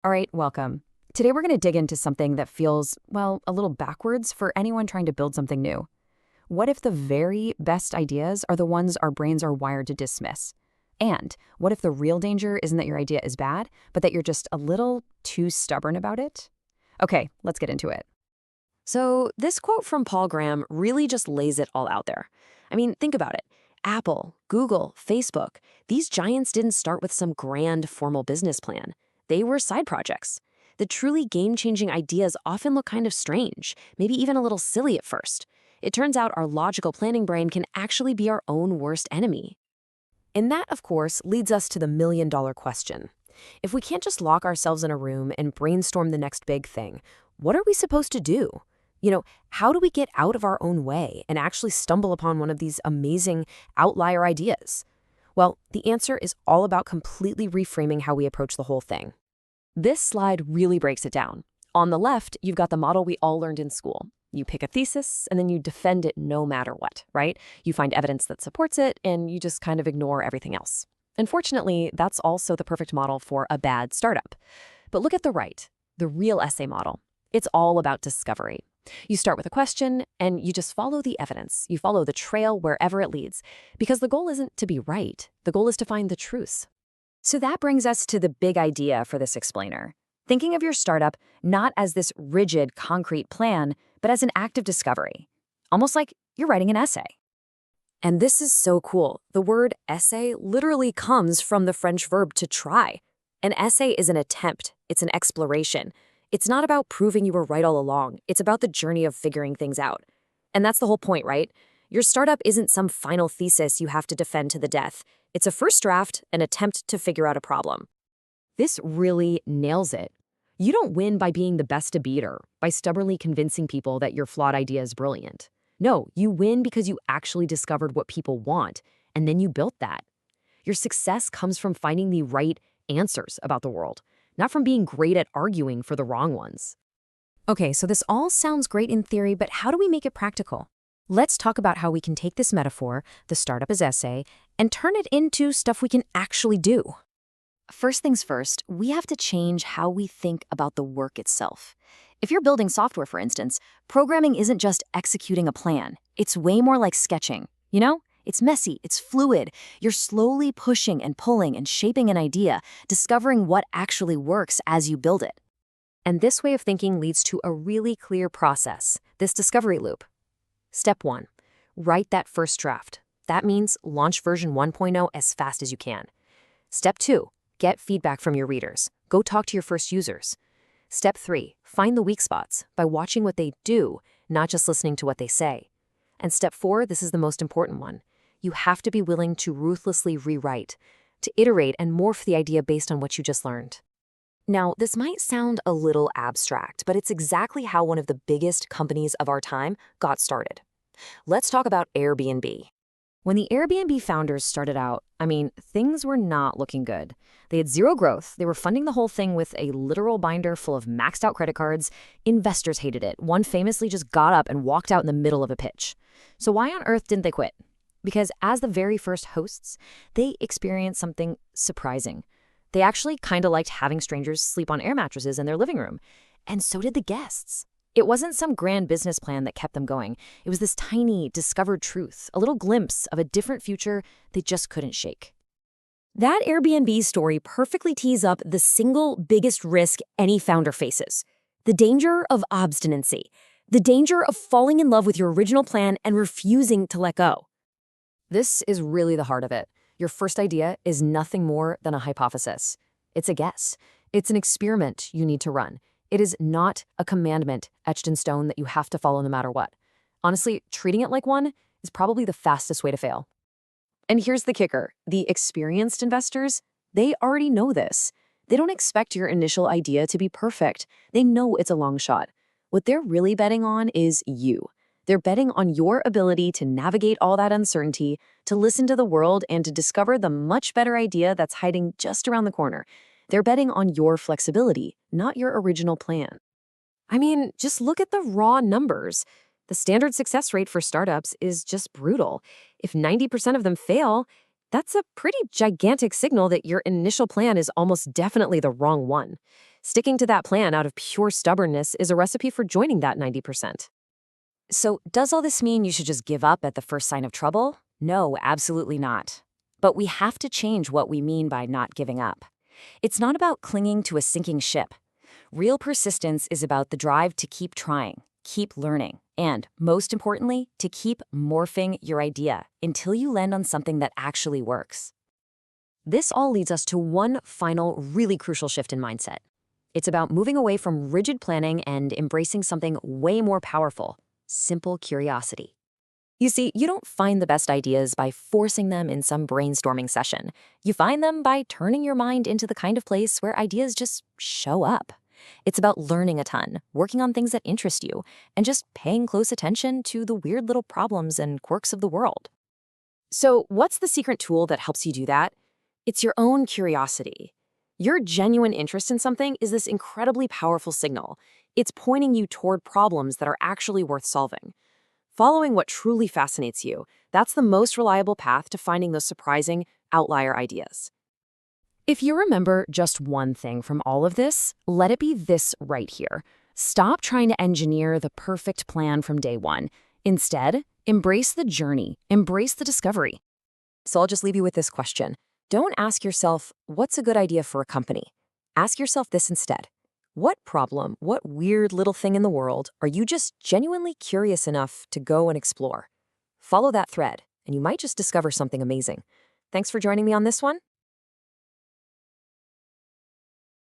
All right, welcome. Today we're going to dig into something that feels, well, a little backwards for anyone trying to build something new. What if the very best ideas are the ones our brains are wired to dismiss? And what if the real danger isn't that your idea is bad, but that you're just a little too stubborn about it? Okay, let's get into it. So, this quote from Paul Graham really just lays it all out there. I mean, think about it. Apple, Google, Facebook, these giants didn't start with some grand formal business plan. They were side projects. The truly game changing ideas often look kind of strange, maybe even a little silly at first. It turns out our logical planning brain can actually be our own worst enemy. And that, of course, leads us to the million-dollar question. If we can't just lock ourselves in a room and brainstorm the next big thing, what are we supposed to do? How do we get out of our own way and actually stumble upon one of these amazing outlier ideas? Well, the answer is all about completely reframing how we approach the whole thing. This slide really breaks it down. On the left, you've got the model we all learned in school. You pick a thesis, and then you defend it no matter what, right? You find evidence that supports it, and you just kind of ignore everything else. Unfortunately, that's also the perfect model for a bad startup. But look at the right, the real essay model. It's all about discovery. You start with a question, and you just follow the evidence. You follow the trail wherever it leads. Because the goal isn't to be right. The goal is to find the truth. So that brings us to the big idea for this explainer. Thinking of your startup not as this rigid, concrete plan, but as an act of discovery. Almost like you're writing an essay. And this is so cool. The word essay literally comes from the French verb to try. An essay is an attempt. It's an exploration. It's not about proving you were right all along. It's about the journey of figuring things out. And that's the whole point, right? Your startup isn't some final thesis you have to defend to the death. It's a first draft, an attempt to figure out a problem. This really nails it. You don't win by being the best to beat or by stubbornly convincing people that your flawed idea is brilliant. No, you win because you actually discovered what people want, and then you built that. Your success comes from finding the right answers about the world, not from being great at arguing for the wrong ones. Okay, so this all sounds great in theory, but how do we make it practical? Let's talk about how we can take this metaphor, the startup as essay, and turn it into stuff we can actually do. First things first, we have to change how we think about the work itself. If you're building software, for instance, programming isn't just executing a plan. It's way more like sketching. It's messy, it's fluid. You're slowly pushing and pulling and shaping an idea, discovering what actually works as you build it. And this way of thinking leads to a really clear process, this discovery loop. Step 1, write that first draft. That means launch version 1.0 as fast as you can. Step 2, get feedback from your readers. Go talk to your first users. Step 3, find the weak spots by watching what they do, not just listening to what they say. And step 4, this is the most important one. You have to be willing to ruthlessly rewrite, to iterate and morph the idea based on what you just learned. Now, this might sound a little abstract, but it's exactly how one of the biggest companies of our time got started. Let's talk about Airbnb. When the Airbnb founders started out, things were not looking good. They had zero growth. They were funding the whole thing with a literal binder full of maxed out credit cards. Investors hated it. One famously just got up and walked out in the middle of a pitch. So why on earth didn't they quit? Because as the very first hosts, they experienced something surprising. They actually kind of liked having strangers sleep on air mattresses in their living room. And so did the guests. It wasn't some grand business plan that kept them going. It was this tiny, discovered truth, a little glimpse of a different future they just couldn't shake. That Airbnb story perfectly tees up the single biggest risk any founder faces: the danger of obstinacy, the danger of falling in love with your original plan and refusing to let go. This is really the heart of it. Your first idea is nothing more than a hypothesis. It's a guess. It's an experiment you need to run. It is not a commandment etched in stone that you have to follow no matter what. Honestly, treating it like one is probably the fastest way to fail. And here's the kicker. The experienced investors, they already know this. They don't expect your initial idea to be perfect. They know it's a long shot. What they're really betting on is you. They're betting on your ability to navigate all that uncertainty, to listen to the world, and to discover the much better idea that's hiding just around the corner. They're betting on your flexibility, not your original plan. Just look at the raw numbers. The standard success rate for startups is just brutal. If 90% of them fail, That's a pretty gigantic signal that your initial plan is almost definitely the wrong one. Sticking to that plan out of pure stubbornness is a recipe for joining that 90%. So, does all this mean you should just give up at the first sign of trouble? No, absolutely not. But we have to change what we mean by not giving up. It's not about clinging to a sinking ship. Real persistence is about the drive to keep trying, keep learning, and, most importantly, to keep morphing your idea until you land on something that actually works. This all leads us to one final, really crucial shift in mindset. It's about moving away from rigid planning and embracing something way more powerful: simple curiosity. You see, you don't find the best ideas by forcing them in some brainstorming session. You find them by turning your mind into the kind of place where ideas just show up. It's about learning a ton, working on things that interest you, and just paying close attention to the weird little problems and quirks of the world. So, what's the secret tool that helps you do that? It's your own curiosity. Your genuine interest in something is this incredibly powerful signal. It's pointing you toward problems that are actually worth solving. Following what truly fascinates you, that's the most reliable path to finding those surprising, outlier ideas. If you remember just one thing from all of this, let it be this right here. Stop trying to engineer the perfect plan from day one. Instead, embrace the journey, embrace the discovery. So I'll just leave you with this question. Don't ask yourself, what's a good idea for a company? Ask yourself this instead. What problem, what weird little thing in the world are you just genuinely curious enough to go and explore? Follow that thread, and you might just discover something amazing. Thanks for joining me on this one.